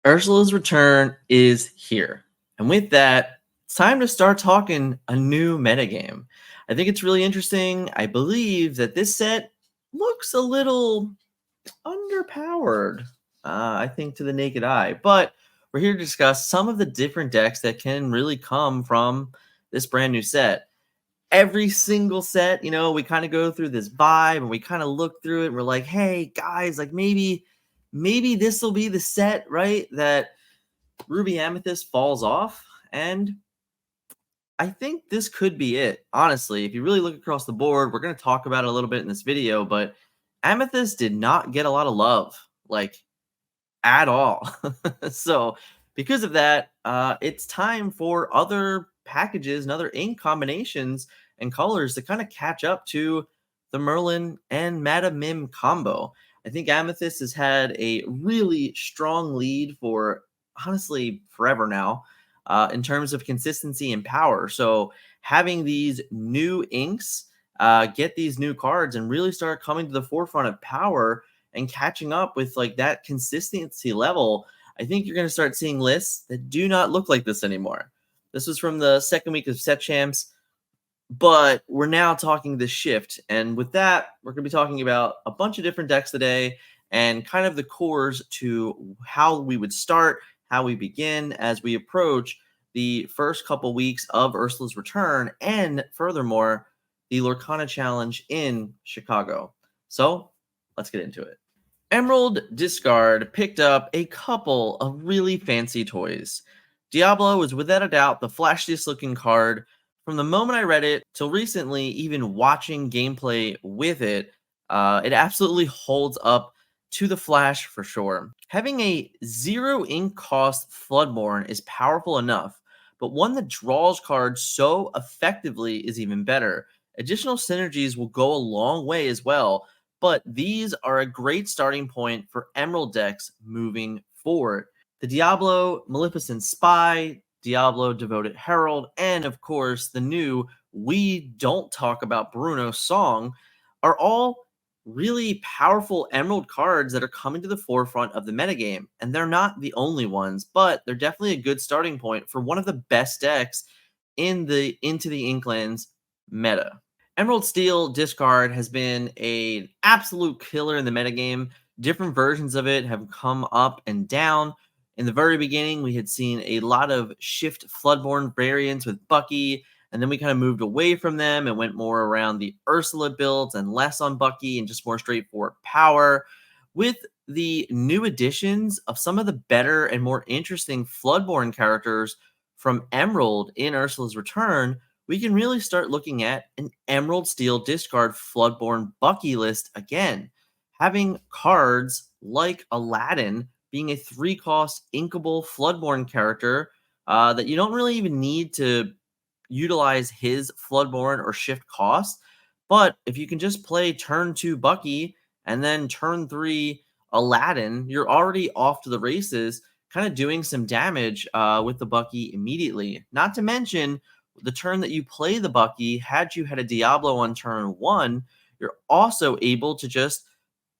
Ursula's return is here. And with that, it's time to start talking a new metagame. I think it's really interesting. I believe that this set looks a little underpowered, I think, to the naked eye. But we're here to discuss some of the different decks that can really come from this brand new set. Every single set, we kind of go through this vibe and we kind of look through it and we're like, hey guys, like maybe this will be the set, right? That Ruby Amethyst falls off. And I think this could be it. Honestly, if you really look across the board, we're going to talk about it a little bit in this video, but Amethyst did not get a lot of love, like at all. So because of that, it's time for other packages and other ink combinations and colors to kind of catch up to the Merlin and Madame Mim combo. I think Amethyst has had a really strong lead for honestly forever now, in terms of consistency and power. So having these new inks get these new cards and really start coming to the forefront of power and catching up with like that consistency level, I think you're going to start seeing lists that do not look like this anymore. This was from the second week of set champs, but we're now talking the shift. And with that, we're going to be talking about a bunch of different decks today and kind of the cores to how we would start, how we begin as we approach the first couple weeks of Ursula's return, and furthermore, the Lorcana challenge in Chicago. So let's get into it. Emerald Discard picked up a couple of really fancy toys. Diablo is without a doubt the flashiest looking card. From the moment I read it till recently, even watching gameplay with it, it absolutely holds up to the flash for sure. Having a 0 ink cost Floodborn is powerful enough, but one that draws cards so effectively is even better. Additional synergies will go a long way as well, but these are a great starting point for Emerald decks moving forward. The Diablo Maleficent Spy, Diablo Devoted Herald, and of course the new We Don't Talk About Bruno song are all really powerful Emerald cards that are coming to the forefront of the metagame. And they're not the only ones, but they're definitely a good starting point for one of the best decks in the Into the Inklands meta. Emerald Steel discard has been an absolute killer in the metagame. Different versions of it have come up and down. In the very beginning, we had seen a lot of Shift Floodborn variants with Bucky, and then we kind of moved away from them and went more around the Ursula builds and less on Bucky and just more straightforward power. With the new additions of some of the better and more interesting Floodborn characters from Emerald in Ursula's Return, we can really start looking at an Emerald Steel discard Floodborn Bucky list again. Having cards like Aladdin being a 3-cost inkable Floodborn character that you don't really even need to utilize his Floodborn or shift cost. But if you can just play turn 2 Bucky and then turn 3 Aladdin, you're already off to the races, kind of doing some damage with the Bucky immediately. Not to mention, the turn that you play the Bucky, had you had a Diablo on turn 1, you're also able to just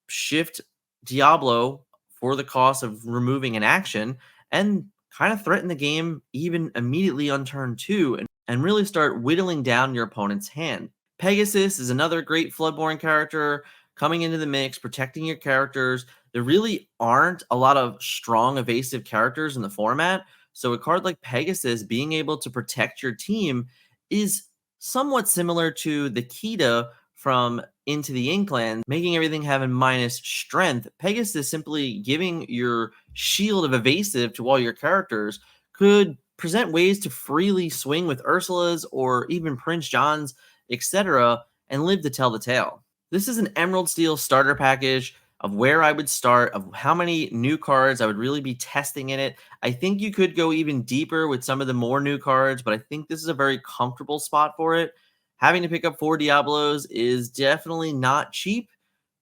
shift Diablo for the cost of removing an action and kind of threaten the game even immediately on turn 2 and really start whittling down your opponent's hand. Pegasus is another great Floodborn character coming into the mix, protecting your characters. There really aren't a lot of strong evasive characters in the format, so a card like Pegasus being able to protect your team is somewhat similar to the Kita from Into the Inkland, making everything have a minus strength. Pegasus simply giving your shield of evasive to all your characters could present ways to freely swing with Ursulas or even Prince John's, etc., and live to tell the tale. This is an Emerald Steel starter package of where I would start, of how many new cards I would really be testing in it. I think you could go even deeper with some of the more new cards, but I think this is a very comfortable spot for it. Having to pick up 4 Diablos is definitely not cheap,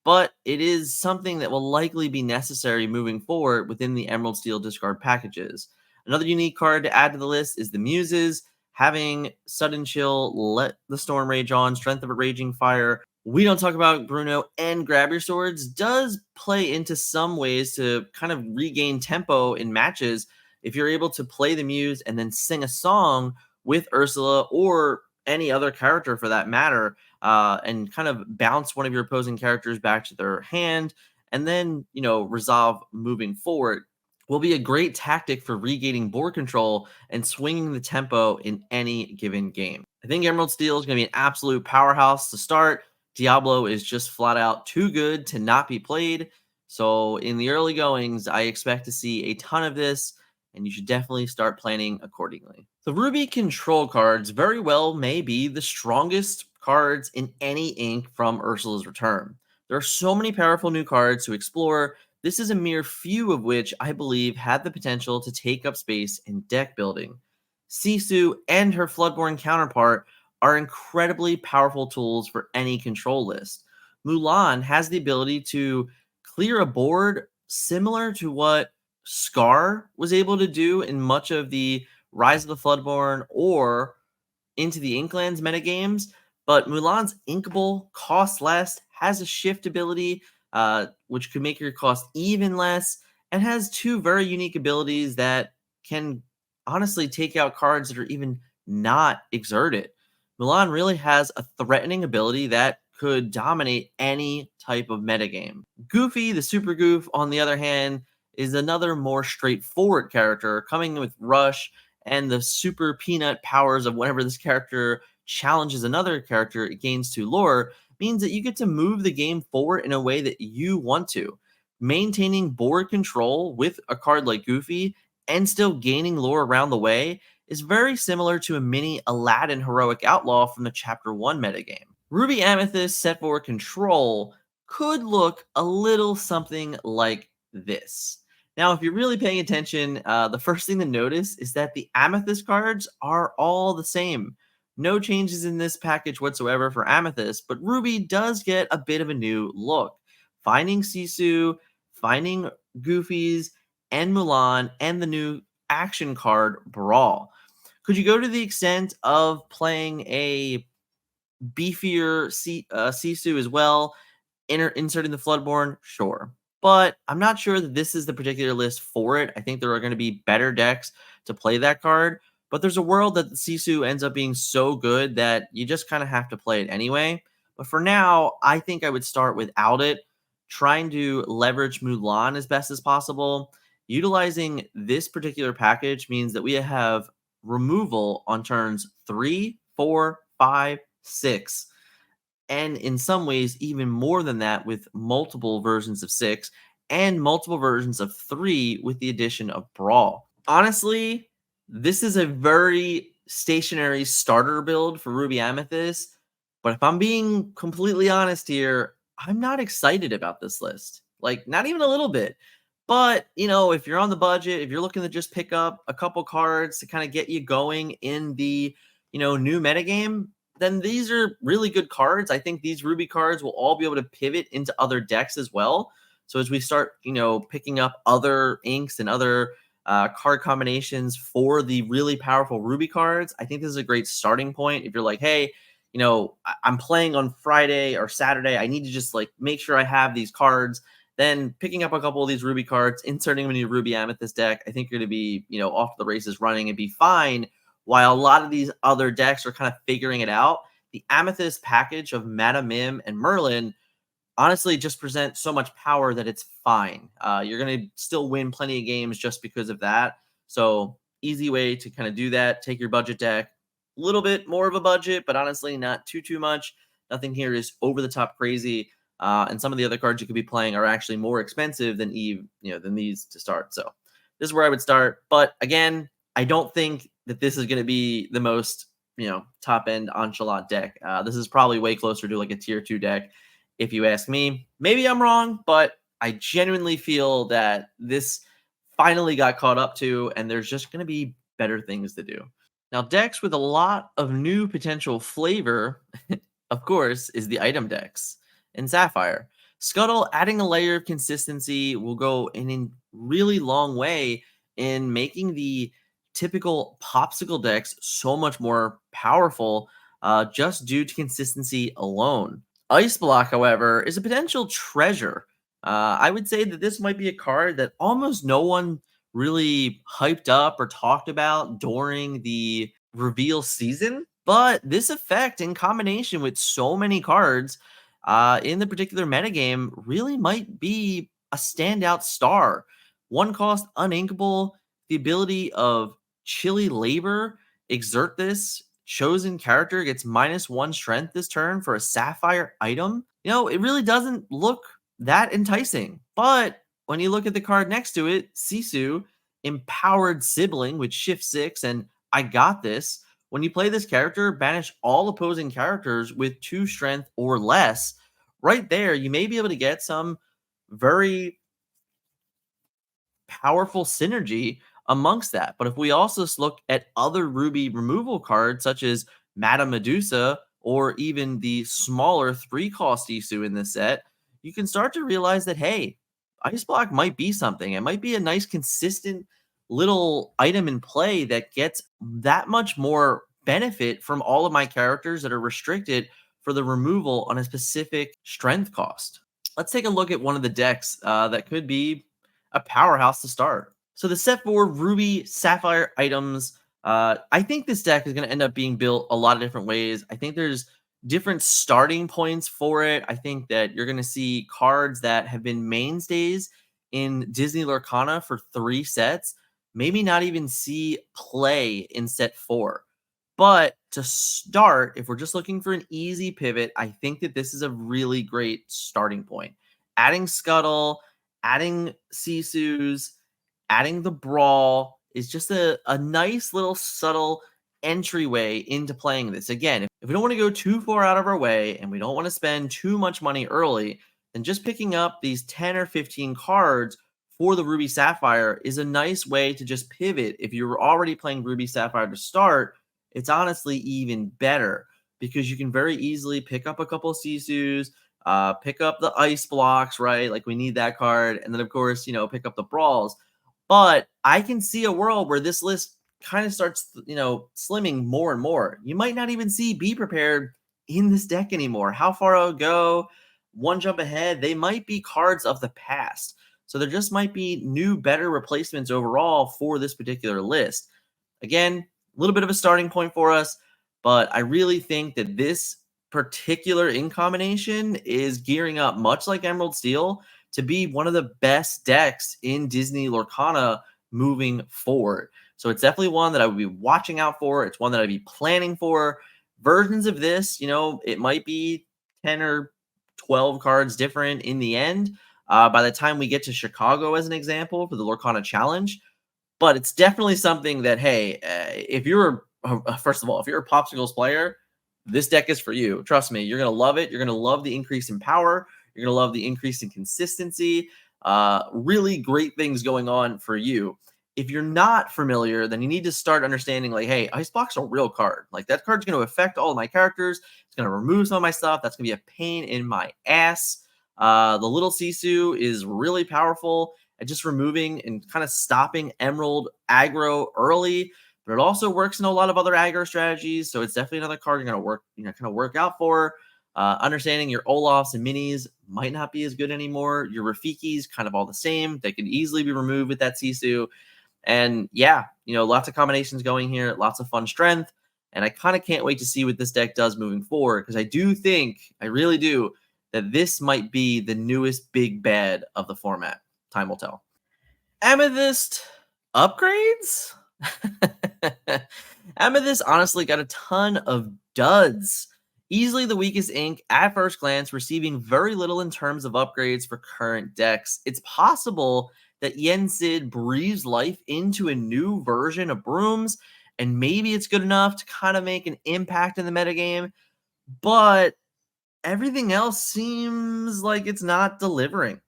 but it is something that will likely be necessary moving forward within the Emerald Steel discard packages. Another unique card to add to the list is the Muses. Having Sudden Chill, Let the Storm Rage On, Strength of a Raging Fire, We Don't Talk About Bruno and Grab Your Swords does play into some ways to kind of regain tempo in matches if you're able to play the muse and then sing a song with Ursula or any other character for that matter, and kind of bounce one of your opposing characters back to their hand and then, resolve moving forward will be a great tactic for regaining board control and swinging the tempo in any given game. I think Emerald Steel is going to be an absolute powerhouse to start. Diablo is just flat out too good to not be played. So in the early goings, I expect to see a ton of this, and you should definitely start planning accordingly. The Ruby control cards very well may be the strongest cards in any ink from Ursula's return. There are so many powerful new cards to explore. This is a mere few of which I believe had the potential to take up space in deck building. Sisu and her Floodborn counterpart are incredibly powerful tools for any control list. Mulan has the ability to clear a board similar to what Scar was able to do in much of the Rise of the Floodborn or into the Inklands metagames, but Mulan's Inkable costs less, has a shift ability, which could make your cost even less, and has two very unique abilities that can honestly take out cards that are even not exerted. Mulan really has a threatening ability that could dominate any type of metagame. Goofy, the Super Goof, on the other hand, is another more straightforward character coming with Rush and the super peanut powers of whenever this character challenges another character it gains to lore means that you get to move the game forward in a way that you want to. Maintaining board control with a card like Goofy and still gaining lore around the way is very similar to a mini Aladdin Heroic Outlaw from the Chapter 1 metagame. Ruby Amethyst set for control could look a little something like this. Now, if you're really paying attention, the first thing to notice is that the Amethyst cards are all the same. No changes in this package whatsoever for Amethyst, but Ruby does get a bit of a new look. Finding Sisu, finding Goofies, and Mulan, and the new action card Brawl. Could you go to the extent of playing a beefier Sisu as well, inserting the Floodborn? Sure. But I'm not sure that this is the particular list for it. I think there are going to be better decks to play that card. But there's a world that the Sisu ends up being so good that you just kind of have to play it anyway. But for now, I think I would start without it, trying to leverage Mulan as best as possible. Utilizing this particular package means that we have removal on turns 3, 4, 5, 6, and in some ways even more than that with multiple versions of 6 and multiple versions of 3 with the addition of Brawl. Honestly, this is a very stationary starter build for Ruby Amethyst, but if I'm being completely honest here, I'm not excited about this list. Like, not even a little bit. But, if you're on the budget, if you're looking to just pick up a couple cards to kind of get you going in the, new metagame, then these are really good cards. I think these Ruby cards will all be able to pivot into other decks as well. So as we start, picking up other inks and other card combinations for the really powerful Ruby cards, I think this is a great starting point. If you're like, hey, I'm playing on Friday or Saturday, I need to just like make sure I have these cards. Then picking up a couple of these Ruby cards, inserting them in your Ruby Amethyst deck, I think you're going to be, off to the races running and be fine. While a lot of these other decks are kind of figuring it out, the Amethyst package of Madame Mim and Merlin honestly just present so much power that it's fine. You're going to still win plenty of games just because of that. So easy way to kind of do that. Take your budget deck, a little bit more of a budget, but honestly not too much. Nothing here is over the top crazy. And some of the other cards you could be playing are actually more expensive than than these to start. So this is where I would start. But again, I don't think that this is going to be the most top end enchilada deck. This is probably way closer to like a tier 2 deck, if you ask me. Maybe I'm wrong, but I genuinely feel that this finally got caught up to, and there's just going to be better things to do. Now, decks with a lot of new potential flavor, of course, is the item decks in Sapphire. Scuttle adding a layer of consistency will go in a really long way in making the typical popsicle decks so much more powerful just due to consistency alone. Ice Block, however, is a potential treasure. I would say that this might be a card that almost no one really hyped up or talked about during the reveal season. But this effect, in combination with so many cards in the particular metagame, really might be a standout star. One cost, uninkable, the ability of chilly labor, exert this. Chosen character gets -1 strength this turn for a Sapphire item. It really doesn't look that enticing. But when you look at the card next to it, Sisu, empowered sibling with shift 6 and I got this. When you play this character, banish all opposing characters with 2 strength or less. Right there, you may be able to get some very powerful synergy amongst that. But if we also look at other Ruby removal cards, such as Madame Medusa or even the smaller 3-cost Isu in this set, you can start to realize that, hey, Ice Block might be something. It might be a nice, consistent little item in play that gets that much more benefit from all of my characters that are restricted for the removal on a specific strength cost. Let's take a look at one of the decks that could be a powerhouse to start. So the set 4 Ruby Sapphire items, I think this deck is going to end up being built a lot of different ways. I think there's different starting points for it. I think that you're going to see cards that have been mainstays in Disney Lorcana for 3 sets, maybe not even see play in set 4. But to start, if we're just looking for an easy pivot, I think that this is a really great starting point. Adding Scuttle, adding Sisu's, adding the Brawl is just a nice little subtle entryway into playing this. Again, if we don't want to go too far out of our way and we don't want to spend too much money early, then just picking up these 10 or 15 cards for the Ruby Sapphire is a nice way to just pivot. If you were already playing Ruby Sapphire to start, it's honestly even better because you can very easily pick up a couple of Sisu's, pick up the ice blocks, right? Like we need that card. And then, of course, pick up the brawls. But I can see a world where this list kind of starts, slimming more and more. You might not even see Be Prepared in this deck anymore. How far I'll go, one jump ahead, they might be cards of the past. So there just might be new, better replacements overall for this particular list. Again, a little bit of a starting point for us, but I really think that this particular in combination is gearing up, much like Emerald Steel, to be one of the best decks in Disney Lorcana moving forward. So it's definitely one that I would be watching out for. It's one that I'd be planning for. Versions of this, it might be 10 or 12 cards different in the end. By the time we get to Chicago, as an example, for the Lorcana Challenge, but it's definitely something that, hey, if you're first of all, if you're a Popsicles player, this deck is for you. Trust me, you're gonna love it. You're gonna love the increase in power. You're gonna love the increase in consistency. Really great things going on for you. If you're not familiar, then you need to start understanding, like, hey, Ice Block's a real card. Like that card's going to affect all of my characters. It's going to remove some of my stuff. That's going to be a pain in my ass. The little Sisu is really powerful at just removing and kind of stopping Emerald aggro early, but it also works in a lot of other aggro strategies. So it's definitely another card you're going to kind of work out for. Understanding your Olafs and Minis might not be as good anymore. Your Rafikis kind of all the same. They can easily be removed with that Sisu. And yeah, lots of combinations going here, lots of fun strength. And I kind of can't wait to see what this deck does moving forward because I do think, I really do, that this might be the newest big bad of the format. Time will tell. Amethyst upgrades? Amethyst honestly got a ton of duds. Easily the weakest ink at first glance, receiving very little in terms of upgrades for current decks. It's possible that Yen Sid breathes life into a new version of Brooms, and maybe it's good enough to kind of make an impact in the metagame, but everything else seems like it's not delivering.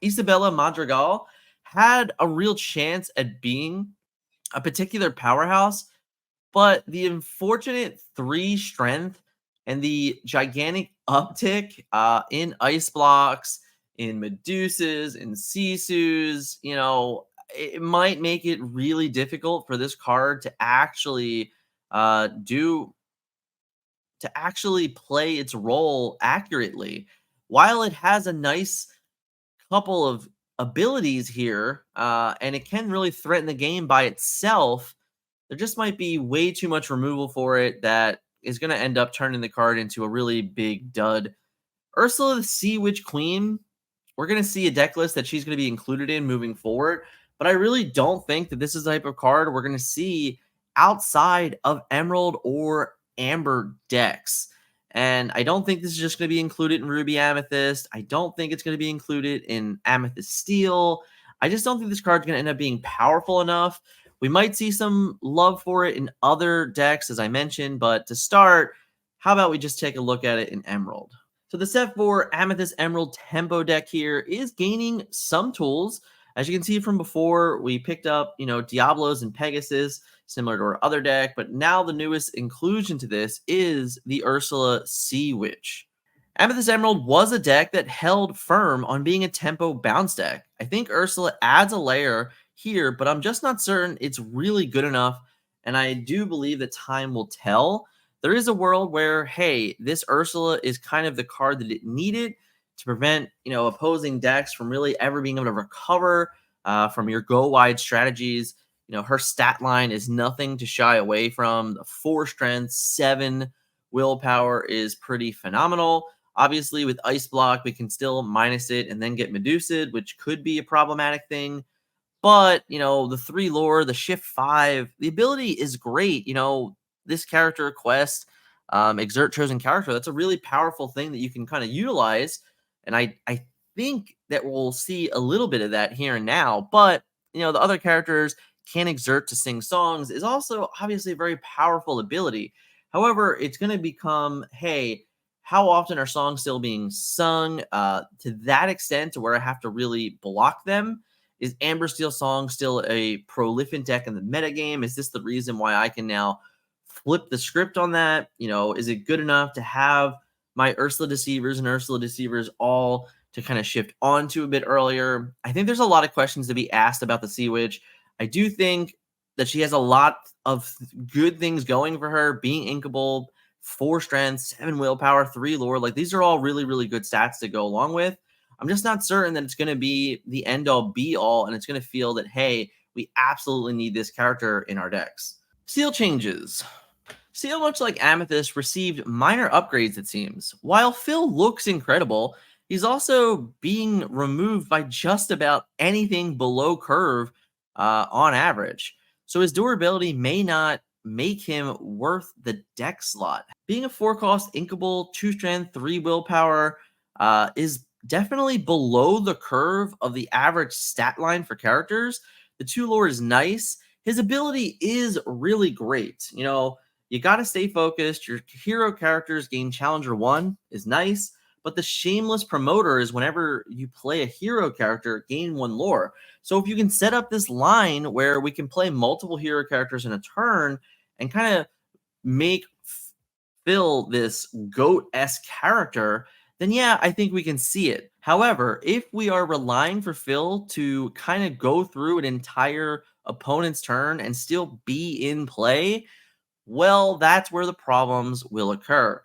Isabella Madrigal had a real chance at being a particular powerhouse, but the unfortunate 3 strength and the gigantic uptick in ice blocks, in Medusas, in Sisus, it might make it really difficult for this card to actually do to actually play its role accurately. While it has a nice couple of abilities here, and it can really threaten the game by itself, there just might be way too much removal for it that is going to end up turning the card into a really big dud. Ursula the Sea Witch Queen, we're going to see a deck list that she's going to be included in moving forward, but I really don't think that this is the type of card we're going to see outside of Emerald or Amber decks. And I don't think this is just going to be included in Ruby Amethyst. I don't think it's going to be included in Amethyst Steel. I just don't think this card's going to end up being powerful enough. We might see some love for it in other decks, as I mentioned, but to start, how about we just take a look at it in Emerald? So the set 4 Amethyst Emerald Tempo deck here is gaining some tools. As you can see from before, we picked up, Diablos and Pegasus, similar to our other deck, but now the newest inclusion to this is the Ursula Sea Witch. Amethyst Emerald was a deck that held firm on being a tempo bounce deck. I think Ursula adds a layer here, but I'm just not certain it's really good enough, and I do believe that time will tell. There is a world where, hey, this Ursula is kind of the card that it needed to prevent, opposing decks from really ever being able to recover from your go wide strategies. Her stat line is nothing to shy away from. The 4 strength, 7 willpower is pretty phenomenal. Obviously, with Ice Block, we can still minus it and then get Medusa, which could be a problematic thing. But, the 3 lore, the shift 5, the ability is great. This character quest, exert chosen character, that's a really powerful thing that you can kind of utilize. And I think that we'll see a little bit of that here and now. But, the other characters can exert to sing songs is also obviously a very powerful ability. However, it's going to become, hey, how often are songs still being sung to that extent to where I have to really block them? Is Amber Steel Song still a prolific deck in the metagame? Is this the reason why I can now flip the script on that? Is it good enough to have my Ursula Deceivers and Ursula Deceivers all to kind of shift onto a bit earlier? I think there's a lot of questions to be asked about the Sea Witch. I do think that she has a lot of good things going for her, being inkable, 4 strength, 7 willpower, 3 lore. Like, these are all really, really good stats to go along with. I'm just not certain that it's going to be the end all be all, and it's going to feel that, hey, we absolutely need this character in our decks. Seal changes. Seal, much like Amethyst, received minor upgrades, it seems. While Phil looks incredible, he's also being removed by just about anything below curve on average. So his durability may not make him worth the deck slot. Being a 4-cost inkable, 2 strength, 3 willpower is definitely below the curve of the average stat line for characters. The 2 lore is nice. His ability is really great. You got to stay focused. Your hero characters gain Challenger 1 is nice, but the shameless promoter is whenever you play a hero character, gain 1 lore. So if you can set up this line where we can play multiple hero characters in a turn and kind of make Phil this GOAT-esque character, then yeah, I think we can see it. However, if we are relying for Phil to kind of go through an entire opponent's turn and still be in play, well, that's where the problems will occur.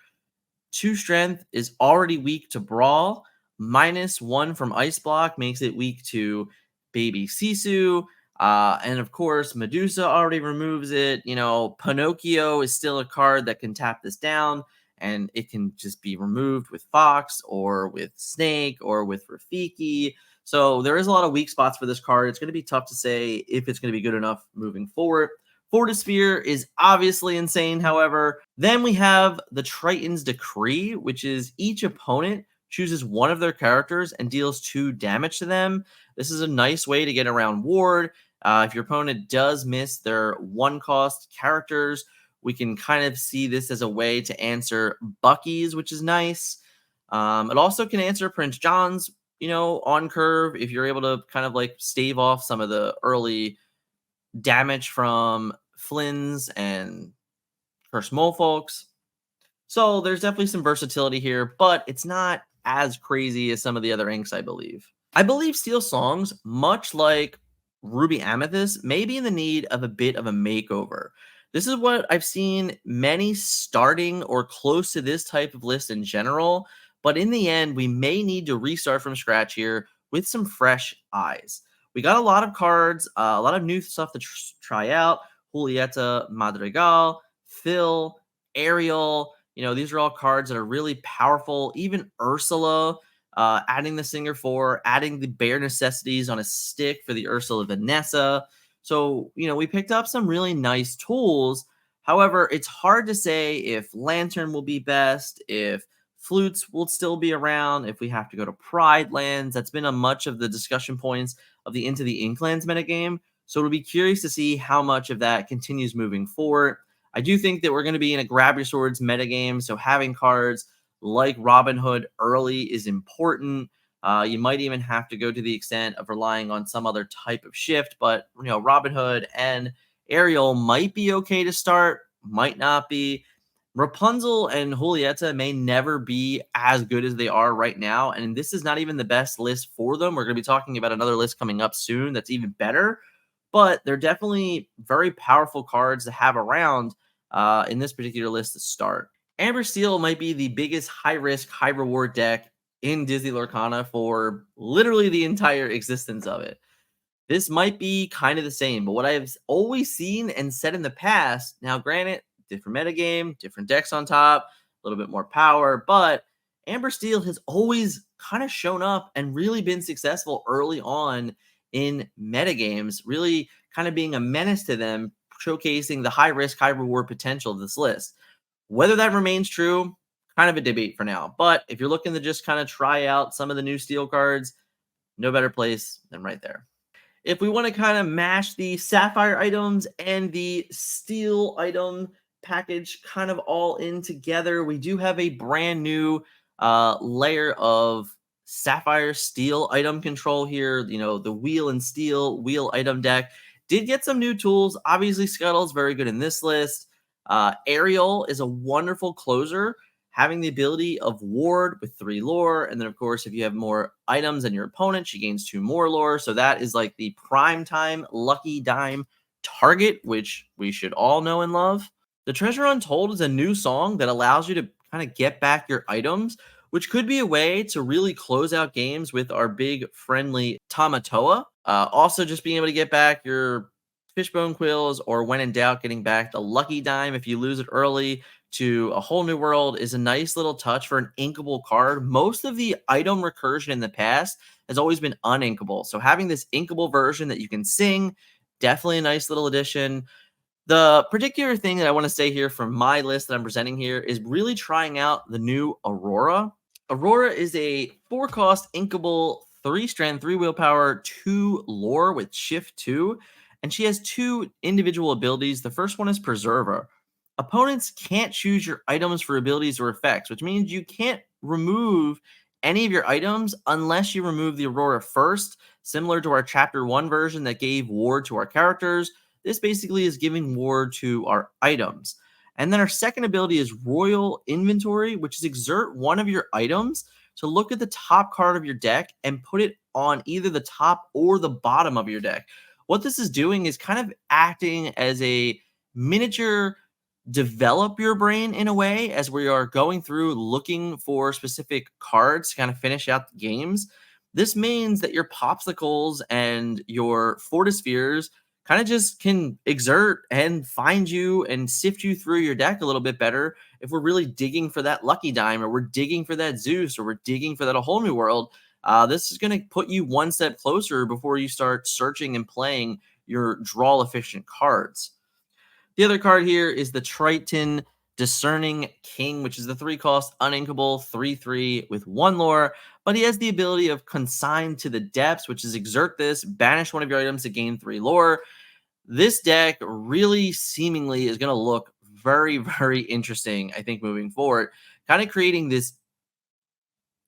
2 strength is already weak to Brawl. -1 from Ice Block makes it weak to Baby Sisu. And of course, Medusa already removes it. Pinocchio is still a card that can tap this down, and it can just be removed with Fox or with Snake or with Rafiki. So there is a lot of weak spots for this card. It's going to be tough to say if it's going to be good enough moving forward. Fortisphere is obviously insane, however. Then we have the Triton's Decree, which is each opponent chooses one of their characters and deals 2 damage to them. This is a nice way to get around Ward. If your opponent does miss their 1-cost characters, we can kind of see this as a way to answer Bucky's, which is nice. It also can answer Prince John's, on curve, if you're able to kind of like stave off some of the early damage from Flynn's and Curse Mole folks. So there's definitely some versatility here, but it's not as crazy as some of the other inks, I believe. I believe Steel Songs, much like Ruby Amethyst, may be in the need of a bit of a makeover. This is what I've seen many starting or close to this type of list in general, but in the end, we may need to restart from scratch here with some fresh eyes. We got a lot of cards, a lot of new stuff to try out. Julieta, Madrigal, Phil, Ariel. These are all cards that are really powerful. Even Ursula, adding the Singer 4, adding the bare necessities on a stick for the Ursula Vanessa. So, we picked up some really nice tools. However, it's hard to say if Lantern will be best, if flutes will still be around, if we have to go to Pride Lands. That's been a much of the discussion points of the Into the Inklands metagame. So it'll be curious to see how much of that continues moving forward. I do think that we're going to be in a grab your swords metagame, so having cards like Robin Hood early is important. You might even have to go to the extent of relying on some other type of shift, but Robin Hood and Ariel might be okay to start, might not be. Rapunzel and Julieta may never be as good as they are right now, and this is not even the best list for them. We're going to be talking about another list coming up soon that's even better, but they're definitely very powerful cards to have around in this particular list to start. Amber Steel might be the biggest high risk, high reward deck in Disney Lorcana for literally the entire existence of it. This might be kind of the same, but what I've always seen and said in the past, now granted, different metagame, different decks on top, a little bit more power, but Amber Steel has always kind of shown up and really been successful early on in metagames, really kind of being a menace to them, showcasing the high risk, high reward potential of this list. Whether that remains true, kind of a debate for now. But if you're looking to just kind of try out some of the new steel cards, no better place than right there. If we want to kind of mash the Sapphire items and the steel item package kind of all in together, we do have a brand new layer of Sapphire steel item control here. The wheel and steel wheel item deck did get some new tools. Obviously, Scuttle's very good in this list. Ariel is a wonderful closer, having the ability of ward with 3 lore. And then, of course, if you have more items than your opponent, she gains 2 more lore. So that is like the prime time lucky dime target, which we should all know and love. The Treasure Untold is a new song that allows you to kind of get back your items, which could be a way to really close out games with our big friendly Tamatoa. Also, just being able to get back your Fishbone Quills, or when in doubt, getting back the Lucky Dime if you lose it early to a whole new world is a nice little touch for an inkable card. Most of the item recursion in the past has always been uninkable. So having this inkable version that you can sing, definitely a nice little addition. The particular thing that I want to say here from my list that I'm presenting here is really trying out the new Aurora. Aurora is a 4-cost inkable 3-strength, 3 willpower, 2 lore with shift 2, and she has 2 individual abilities. The first one is Preserver. Opponents can't choose your items for abilities or effects, which means you can't remove any of your items unless you remove the Aurora first, similar to our Chapter 1 version that gave ward to our characters. This basically is giving ward to our items. And then our second ability is Royal Inventory, which is exert one of your items to look at the top card of your deck and put it on either the top or the bottom of your deck. What this is doing is kind of acting as a miniature develop your brain in a way as we are going through looking for specific cards to kind of finish out the games. This means that your popsicles and your fortispheres kind of just can exert and find you and sift you through your deck a little bit better if we're really digging for that lucky dime, or we're digging for that Zeus, or we're digging for that a whole new world. This is going to put you one step closer before you start searching and playing your draw efficient cards. The other card here is the Triton Discerning King, which is the 3-cost uninkable 3/3 with 1 lore, but he has the ability of Consign to the Depths, which is exert this, banish one of your items to gain 3 lore. This deck really seemingly is going to look very, very interesting, I think, moving forward, kind of creating this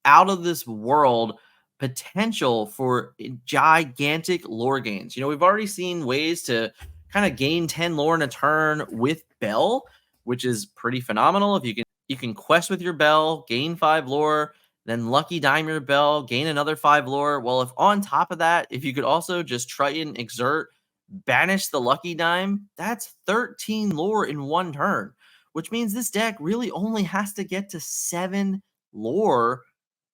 out of this world potential for gigantic lore gains. We've already seen ways to kind of gain 10 lore in a turn with Bell, which is pretty phenomenal. If you can quest with your Bell, gain 5 lore, then lucky dime your Bell, gain another 5 lore. Well, if on top of that, if you could also just try and exert banish the lucky dime, that's 13 lore in one turn, which means this deck really only has to get to 7 lore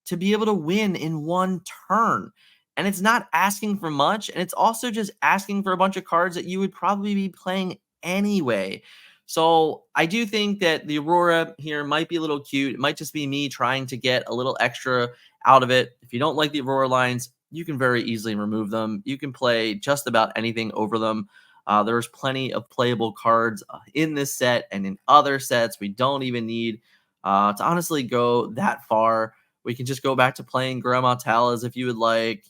to be able to win in one turn. And it's not asking for much, and it's also just asking for a bunch of cards that you would probably be playing anyway. So I do think that the Aurora here might be a little cute. It might just be me trying to get a little extra out of it. If you don't like the Aurora lines, you can very easily remove them. You can play just about anything over them. There's plenty of playable cards in this set and in other sets. We don't even need to honestly go that far. We can just go back to playing Grandma Talas if you would like,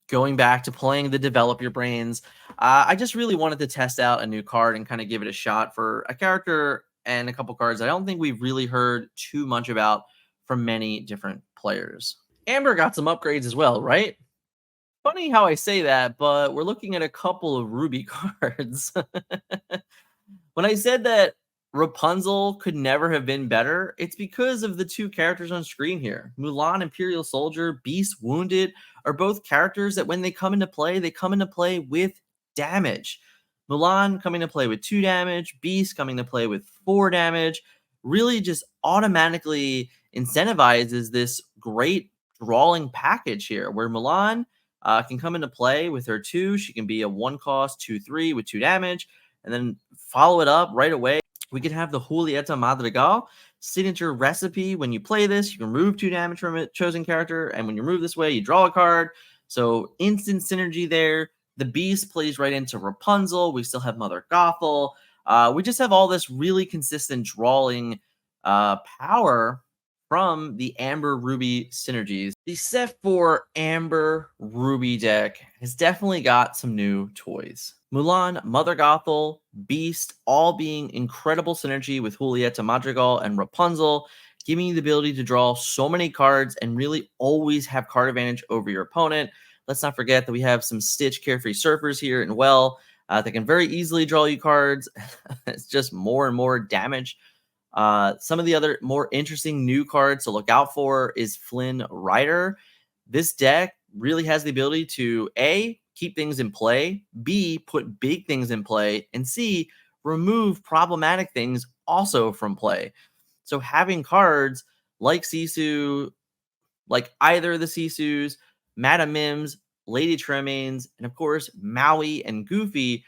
going back to playing the Develop Your Brains. I just really wanted to test out a new card and kind of give it a shot for a character and a couple cards I don't think we've really heard too much about from many different players. Amber got some upgrades as well, right? Funny how I say that, but we're looking at a couple of Ruby cards. When I said that Rapunzel could never have been better, it's because of the two characters on screen here. Mulan, Imperial Soldier, Beast, Wounded are both characters that when they come into play, they come into play with damage. Mulan coming to play with 2 damage, Beast coming to play with 4 damage, really just automatically incentivizes this great drawing package here where Mulan can come into play with her 2. She can be a 1 cost, 2/3 with 2 damage and then follow it up right away. We could have the Julieta Madrigal signature recipe. When you play this, you can remove 2 damage from a chosen character, and when you move this way, you draw a card. So instant synergy there. The Beast plays right into Rapunzel. We still have Mother Gothel. We just have all this really consistent drawing power from the Amber Ruby synergies. The set 4 Amber Ruby deck has definitely got some new toys. Mulan, Mother Gothel, Beast, all being incredible synergy with Julieta Madrigal and Rapunzel, giving you the ability to draw so many cards and really always have card advantage over your opponent. Let's not forget that we have some Stitch Carefree Surfers here and well that can very easily draw you cards. It's just more and more damage. Some of the other more interesting new cards to look out for is Flynn Rider. This deck really has the ability to A, keep things in play, B, put big things in play, and C, remove problematic things also from play. So having cards like Sisu, like either of the Sisus, Madame Mims, Lady Tremaines, and of course Maui and Goofy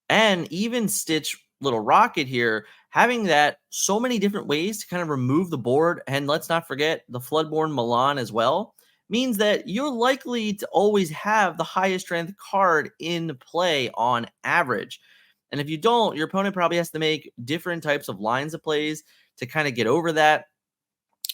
and even Stitch Little Rocket here, having that so many different ways to kind of remove the board, and let's not forget the Floodborn Milan as well, means that you're likely to always have the highest strength card in play on average. And if you don't, your opponent probably has to make different types of lines of plays to kind of get over that.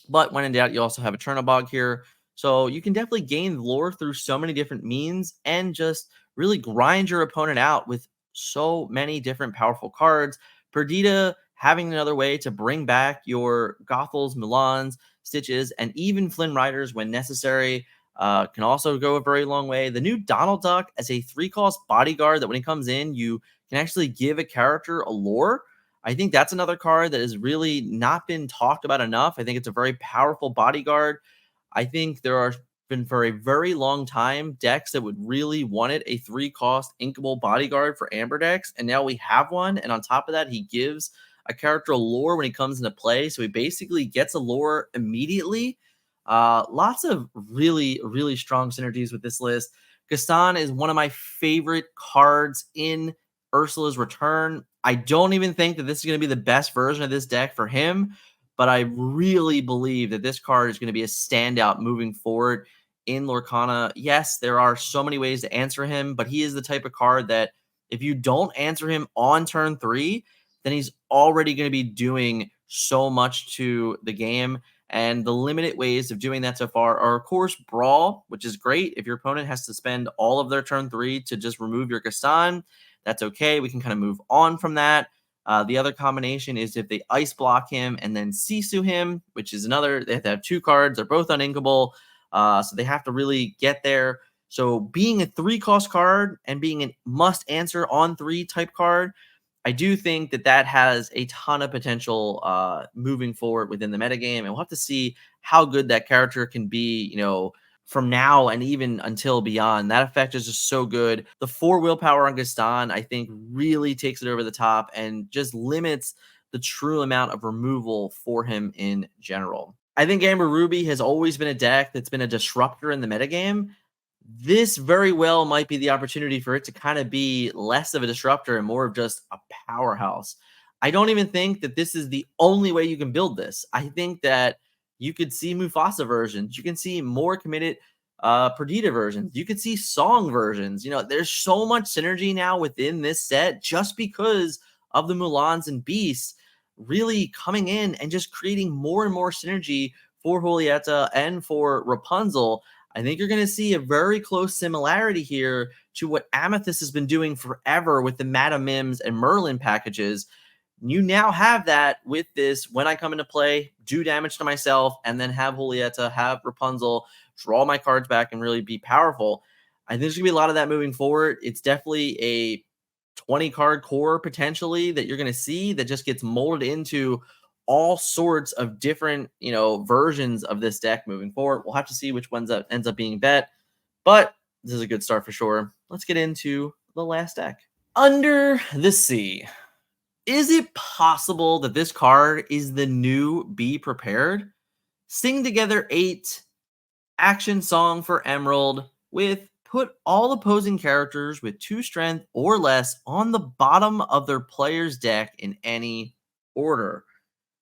But when in doubt, you also have a Chernobog here. So you can definitely gain lore through so many different means and just really grind your opponent out with so many different powerful cards. Perdita having another way to bring back your Gothels, Milans, Stitches, and even Flynn Riders when necessary can also go a very long way. The new Donald Duck as a 3-cost bodyguard that when he comes in, you can actually give a character a lore. I think that's another card that has really not been talked about enough. I think it's a very powerful bodyguard. I think there are been for a very long time decks that would really wanted a 3-cost inkable bodyguard for Amber decks, and now we have one. And on top of that, he gives a character a lore when he comes into play, so he basically gets a lore immediately. Lots of really, really strong synergies with this list. Gaston is one of my favorite cards in Ursula's Return. I don't even think that this is going to be the best version of this deck for him, but I really believe that this card is going to be a standout moving forward in Lorcana. Yes, there are so many ways to answer him, but he is the type of card that if you don't answer him on turn 3, then he's already going to be doing so much to the game. And the limited ways of doing that so far are, of course, Brawl, which is great. If your opponent has to spend all of their turn 3 to just remove your Gaston, that's okay. We can kind of move on from that. The other combination is if they ice block him and then Sisu him, which is another, they have to have 2 cards. They're both uninkable. So they have to really get there. So being a 3-cost card and being a must answer on 3 type card, I do think that that has a ton of potential moving forward within the metagame. And we'll have to see how good that character can be, from now and even until beyond. That effect is just so good. The 4 willpower on Gaston, I think, really takes it over the top and just limits the true amount of removal for him in general. I think Amber Ruby has always been a deck that's been a disruptor in the metagame. This very well might be the opportunity for it to kind of be less of a disruptor and more of just a powerhouse. I don't even think that this is the only way you can build this. I think that you could see Mufasa versions. You can see more committed Perdita versions. You could see song versions. There's so much synergy now within this set just because of the Mulans and Beasts really coming in and just creating more and more synergy for Julieta and for Rapunzel. I think you're going to see a very close similarity here to what Amethyst has been doing forever with the Madame Mims and Merlin packages. You now have that with this when I come into play, do damage to myself, and then have Julieta, have Rapunzel, draw my cards back, and really be powerful. I think there's going to be a lot of that moving forward. It's definitely a 20 card core potentially that you're going to see that just gets molded into all sorts of different, versions of this deck moving forward. We'll have to see which ones ends up being bet, but this is a good start for sure. Let's get into the last deck. Under the Sea. Is it possible that this card is the new Be Prepared? Sing Together 8 action song for Emerald with put all opposing characters with 2 strength or less on the bottom of their player's deck in any order.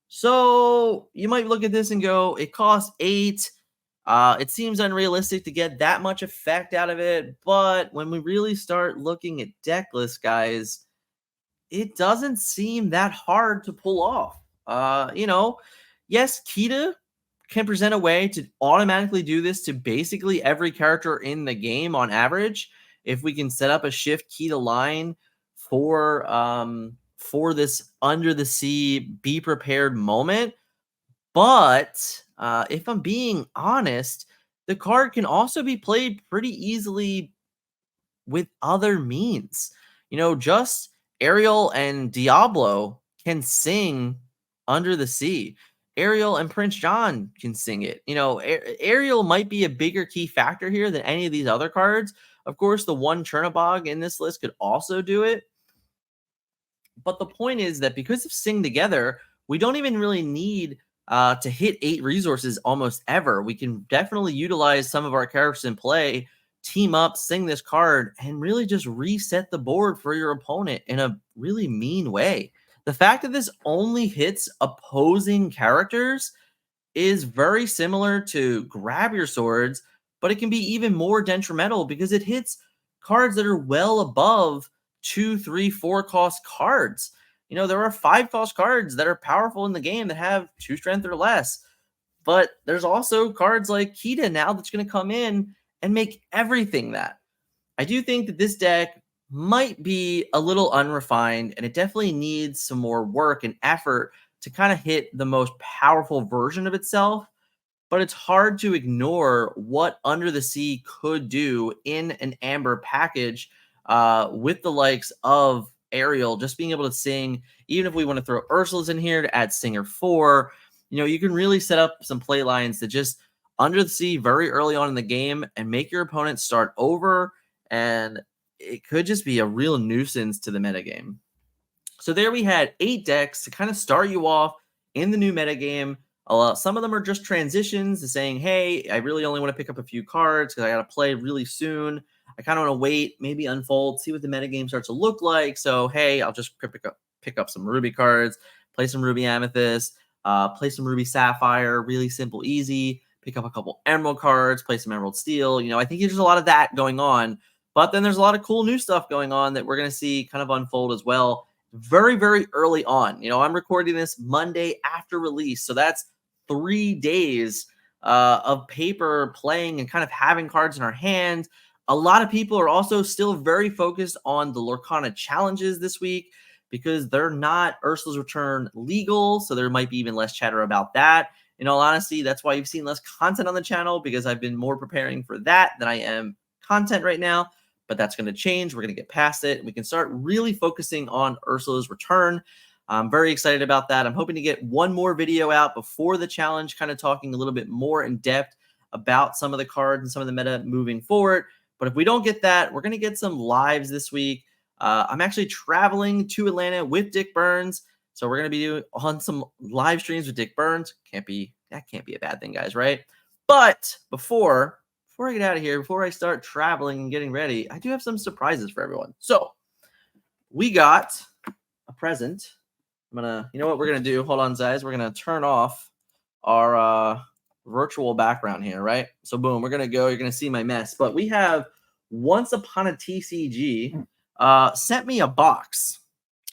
So you might look at this and go, it costs 8. It seems unrealistic to get that much effect out of it. But when we really start looking at deck lists, guys, it doesn't seem that hard to pull off. Yes, Kita can present a way to automatically do this to basically every character in the game on average. If we can set up a shift Kita line for this Under the Sea Be Prepared moment. But if I'm being honest, the card can also be played pretty easily with other means. Just Ariel and Diablo can sing Under the Sea. Ariel and Prince John can sing it. Ariel might be a bigger key factor here than any of these other cards. Of course, the one Chernobog in this list could also do it. But the point is that because of Sing Together, we don't even really need to hit 8 resources almost ever. We can definitely utilize some of our characters in play, team up, sing this card, and really just reset the board for your opponent in a really mean way. The fact that this only hits opposing characters is very similar to Grab Your Swords, but it can be even more detrimental because it hits cards that are well above 2, 3, 4 cost cards. There are 5 cost cards that are powerful in the game that have 2 strength or less. But there's also cards like Kita now that's going to come in and make everything that. I do think that this deck might be a little unrefined, and it definitely needs some more work and effort to kind of hit the most powerful version of itself. But it's hard to ignore what Under the Sea could do in an Amber package with the likes of Ariel, just being able to sing. Even if we want to throw Ursulas in here to add Singer 4, you can really set up some play lines that just Under the Sea very early on in the game and make your opponent start over, and it could just be a real nuisance to the metagame. So there we had 8 decks to kind of start you off in the new metagame. Some of them are just transitions to saying, hey, I really only want to pick up a few cards because I got to play really soon. I kind of want to wait, maybe unfold, see what the metagame starts to look like. So, hey, I'll just pick up some Ruby cards, play some Ruby Amethyst, play some Ruby Sapphire, really simple, easy. Pick up a couple Emerald cards, play some Emerald Steel. I think there's a lot of that going on. But then there's a lot of cool new stuff going on that we're going to see kind of unfold as well very, very early on. I'm recording this Monday after release. So that's 3 days of paper playing and kind of having cards in our hands. A lot of people are also still very focused on the Lorcana challenges this week because they're not Ursula's Return legal. So there might be even less chatter about that. In all honesty, that's why you've seen less content on the channel, because I've been more preparing for that than I am content right now. But that's going to change. We're going to get past it. We can start really focusing on Ursula's Return. I'm very excited about that. I'm hoping to get one more video out before the challenge, kind of talking a little bit more in depth about some of the cards and some of the meta moving forward. But if we don't get that, we're going to get some lives this week. I'm actually traveling to Atlanta with Dick Burns. So we're going to be doing on some live streams with Dick Burns. That can't be a bad thing, guys, right? But before I get out of here, before I start traveling and getting ready, I do have some surprises for everyone. So we got a present. You know what we're going to do? Hold on, guys. We're going to turn off our virtual background here, right? So boom, we're going to go. You're going to see my mess. But we have Once Upon a TCG sent me a box.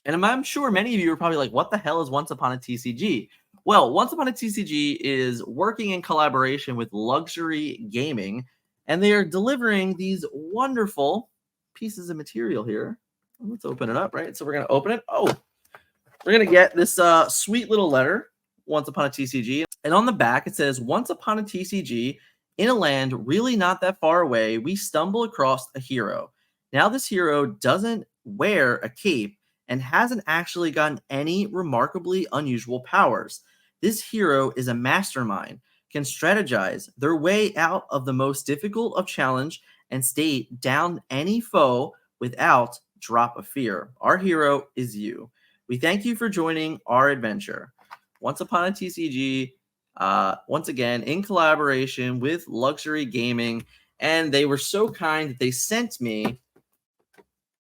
And I'm sure many of you are probably like, what the hell is Once Upon a TCG? Well, Once Upon a TCG is working in collaboration with Luxury Gaming, and they are delivering these wonderful pieces of material here. Let's open it up, right? So we're going to open it. Oh, we're going to get this sweet little letter, Once Upon a TCG. And on the back, it says, Once upon a TCG, in a land really not that far away, we stumble across a hero. Now this hero doesn't wear a cape and hasn't actually gotten any remarkably unusual powers. This hero is a mastermind, can strategize their way out of the most difficult of challenge and stay down any foe without drop of fear. Our hero is you. We thank you for joining our adventure. Once Upon a TCG, once again, in collaboration with Luxury Gaming, and they were so kind that they sent me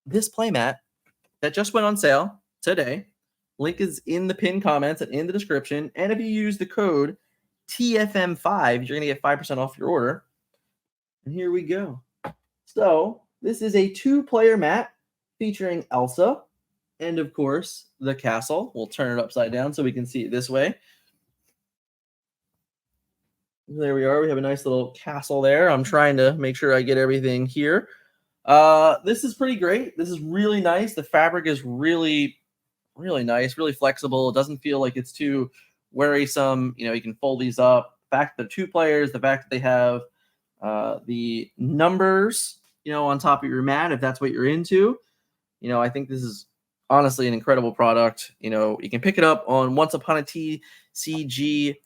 this playmat that just went on sale today. Link is in the pinned comments and in the description. And if you use the code TFM5, you're going to get 5% off your order. And here we go. So this is a 2-player mat featuring Elsa and, of course, the castle. We'll turn it upside down so we can see it this way. There we are. We have a nice little castle there. I'm trying to make sure I get everything here. This is pretty great. This is really nice. The fabric is really nice, really flexible. It doesn't feel like it's too worrisome. You can fold these up. The fact that they're 2 players, the fact that they have the numbers, on top of your mat, if that's what you're into. I think this is honestly an incredible product. You can pick it up on Once Upon a TCG.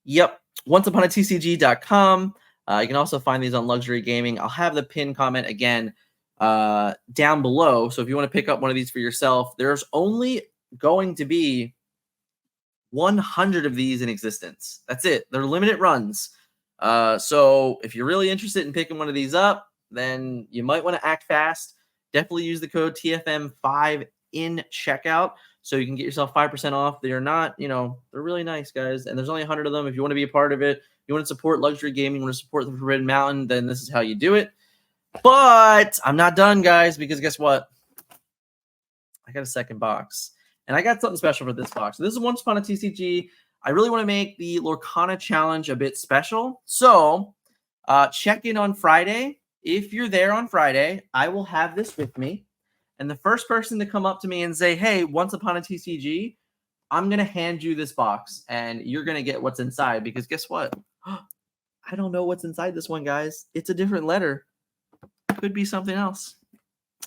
Yep, onceuponatcg.com. You can also find these on Luxury Gaming. I'll have the pinned comment again down below. So if you want to pick up one of these for yourself, there's only going to be 100 of these in existence. That's it. They're limited runs. So if you're really interested in picking one of these up, then you might want to act fast. Definitely use the code TFM5 in checkout so you can get yourself 5% off. They're not, they're really nice, guys. And there's only 100 of them. If you want to be a part of it, you want to support Luxury Gaming, you want to support the Forbidden Mountain, then this is how you do it. But I'm not done, guys, because guess what? I got a second box. And I got something special for this box. So this is Once Upon a TCG. I really want to make the Lorcana challenge a bit special. So check in on Friday. If you're there on Friday, I will have this with me. And the first person to come up to me and say, hey, Once Upon a TCG, I'm going to hand you this box. And you're going to get what's inside. Because guess what? I don't know what's inside this one, guys. It's a different letter. Could be something else.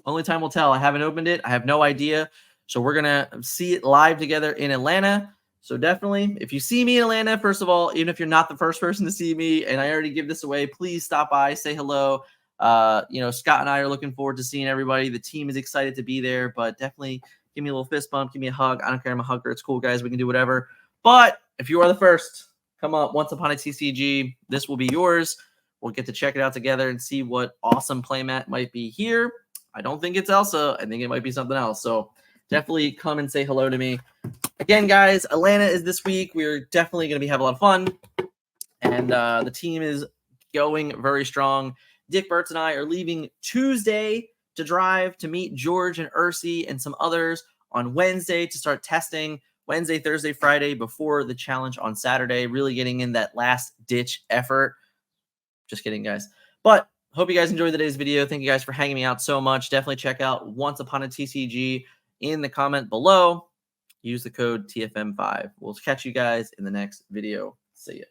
Only time will tell. I haven't opened it. I have no idea. So we're going to see it live together in Atlanta. So definitely, if you see me in Atlanta, first of all, even if you're not the first person to see me and I already give this away, please stop by, say hello. Scott and I are looking forward to seeing everybody. The team is excited to be there, but definitely give me a little fist bump, give me a hug. I don't care. I'm a hugger. It's cool, guys. We can do whatever. But if you are the first, come up. Once Upon a TCG, this will be yours. We'll get to check it out together and see what awesome playmat might be here. I don't think it's Elsa. I think it might be something else. So definitely come and say hello to me. Again, guys, Atlanta is this week. We're definitely going to be having a lot of fun. And the team is going very strong. Dick Burtz and I are leaving Tuesday to drive to meet George and Ursi and some others on Wednesday to start testing. Wednesday, Thursday, Friday before the challenge on Saturday. Really getting in that last-ditch effort. Just kidding, guys. But hope you guys enjoyed today's video. Thank you guys for hanging me out so much. Definitely check out Once Upon a TCG in the comment below. Use the code TFM5. We'll catch you guys in the next video. See ya.